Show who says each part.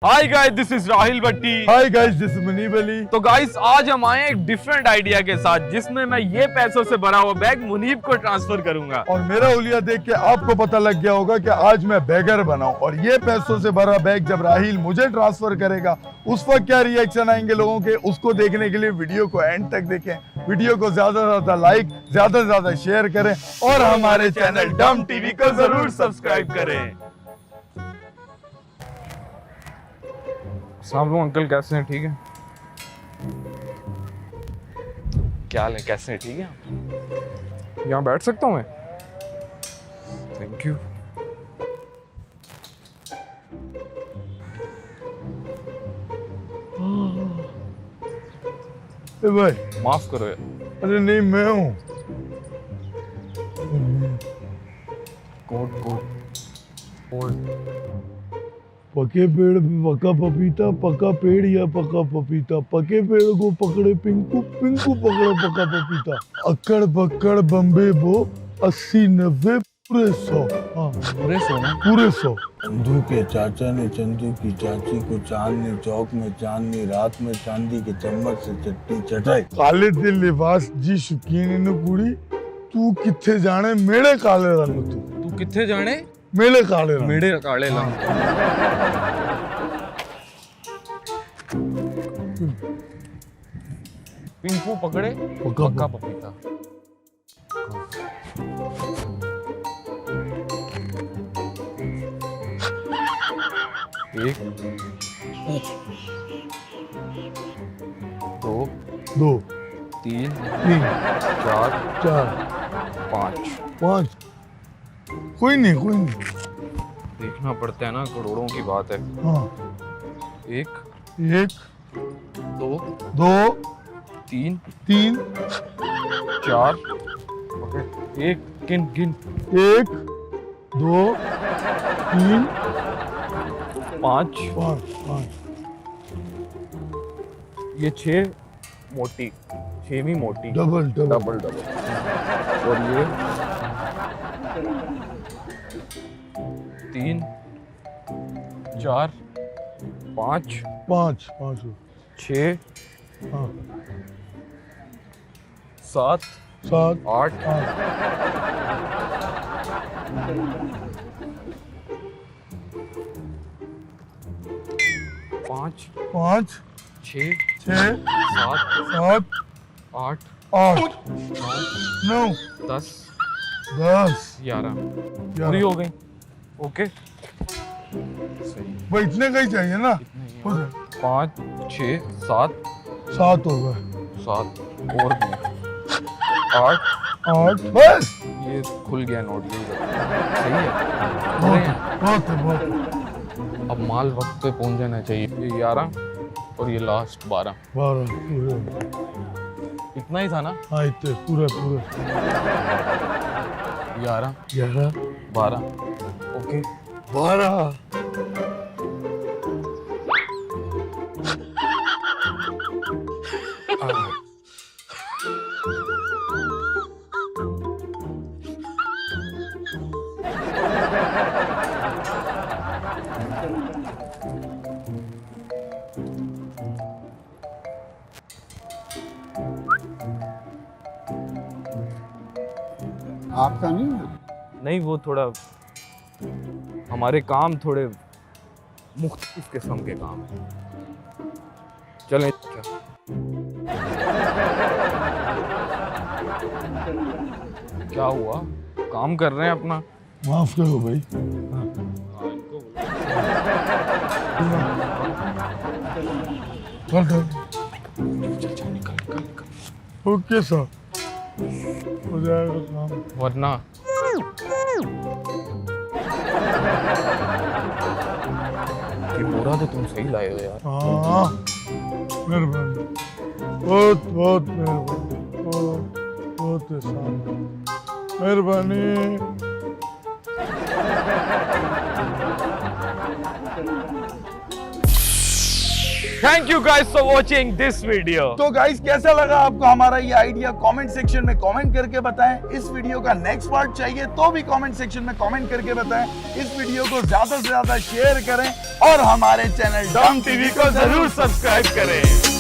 Speaker 1: Hi guys, this is Rahil Bhatti.
Speaker 2: Hi guys, this is Munib Ali.
Speaker 1: तो guys, आज हम आए एक डिफरेंट आइडिया के साथ, जिसमें मैं ये पैसों से भरा हुआ बैग मुनीब को ट्रांसफर करूंगा।
Speaker 2: और मेरा हुलिया देख के आपको पता लग गया होगा कि आज मैं बैगर बनाऊं। और ये पैसों से भरा बैग जब राहिल मुझे ट्रांसफर करेगा, उस वक्त क्या रिएक्शन आएंगे लोगों के, उसको देखने के लिए वीडियो को एंड तक देखें। वीडियो को ज्यादा से ज्यादा लाइक, ज्यादा से ज्यादा शेयर करें और हमारे चैनल डम टीवी को जरूर सब्सक्राइब करें।
Speaker 1: अस्सलाम वालेकुम अंकल, कैसे हैं? ठीक है? क्या हाल है? कैसे हैं? ठीक है? यहाँ बैठ सकता हूँ मैं? Thank you.
Speaker 2: ए भाई,
Speaker 1: माफ करो यार।
Speaker 2: अरे नहीं, मैं हूँ।
Speaker 1: कोट
Speaker 2: पके पेड़ पे पका पपीता, पका पेड़ या पका पपीता, पके पेड़ को पकड़े पिंकू, पिंकू पकड़े पका पपीता, अक्कड़ बक्कड़ बम्बे बो 80-90 पूरे 100। हाँ,
Speaker 1: पूरे सोना।
Speaker 2: पूरे 100।
Speaker 3: चंदू के चाचा ने चंदू की चाची को चांदनी चौक में चांदनी रात में चांदी के चम्मच से चट्टी चटाई।
Speaker 2: काले ते लिबास जी शौकीन ने कुड़ी, तू किथे जाने मेरे काले रंग
Speaker 1: तू किथे जाने?
Speaker 2: मेरे काले रंग।
Speaker 1: मेरे काले रंग। पिंकू पकड़े पक्का पपीता। एक, दो, तीन, चार, 5।
Speaker 2: कोई नहीं।
Speaker 1: देखना पड़ता है ना, करोड़ों की बात है।
Speaker 2: हाँ,
Speaker 1: एक, दो,
Speaker 2: 2,
Speaker 1: तीन,
Speaker 2: 3,
Speaker 1: 4। एक गिन
Speaker 2: 1, 2, 3,
Speaker 1: 5।
Speaker 2: 5।
Speaker 1: ये 6 मोटी, 6वीं मोटी।
Speaker 2: डबल।
Speaker 1: और ये 3, 4, 5,
Speaker 2: 5।
Speaker 1: 6,
Speaker 2: हाँ,
Speaker 1: 7,
Speaker 2: 7,
Speaker 1: 8, 5,
Speaker 2: 5,
Speaker 1: 6,
Speaker 2: 6,
Speaker 1: 7,
Speaker 2: 7,
Speaker 1: 8,
Speaker 2: 8, 9,
Speaker 1: 10,
Speaker 2: 10।
Speaker 1: 11 पूरी हो गई। ओके, सही।
Speaker 2: भाई इतने का ही चाहिए ना?
Speaker 1: 5, 6, 7,
Speaker 2: 7 हो गए।
Speaker 1: 7 और 8।
Speaker 2: 8 बस।
Speaker 1: ये खुल गया नोट। ये सही है।
Speaker 2: बहुत।
Speaker 1: अब माल वक्त पे पहुंच जाना चाहिए। ये 11 और ये लास्ट 12।
Speaker 2: 12 पूरे।
Speaker 1: इतना ही था ना?
Speaker 2: हाँ, इतने पूरे।
Speaker 1: 11,
Speaker 2: 11,
Speaker 1: 12। ओके,
Speaker 2: 12।
Speaker 3: आपका नहीं है?
Speaker 1: नहीं, वो थोड़ा हमारे काम थोड़े मुख्तलिफ किस्म के काम हैं। चलें क्या? क्या हुआ? काम कर रहे हैं अपना।
Speaker 2: माफ करो भाई। ओके सर, हो जाएगा काम।
Speaker 1: वरना ये पूरा तो तुम सही लाए हो यार।
Speaker 2: हाँ, मेहरबानी, बहुत मेहरबानी, बहुत एहसान, मेहरबानी।
Speaker 1: Thank you guys for watching this video.
Speaker 2: तो गाइस कैसा लगा आपको हमारा ये आइडिया, कमेंट सेक्शन में कमेंट करके बताएं। इस वीडियो का नेक्स्ट पार्ट चाहिए तो भी कमेंट सेक्शन में कमेंट करके बताएं। इस वीडियो को ज्यादा से ज्यादा शेयर करें और हमारे चैनल
Speaker 1: डॉन टीवी को जरूर सब्सक्राइब करें।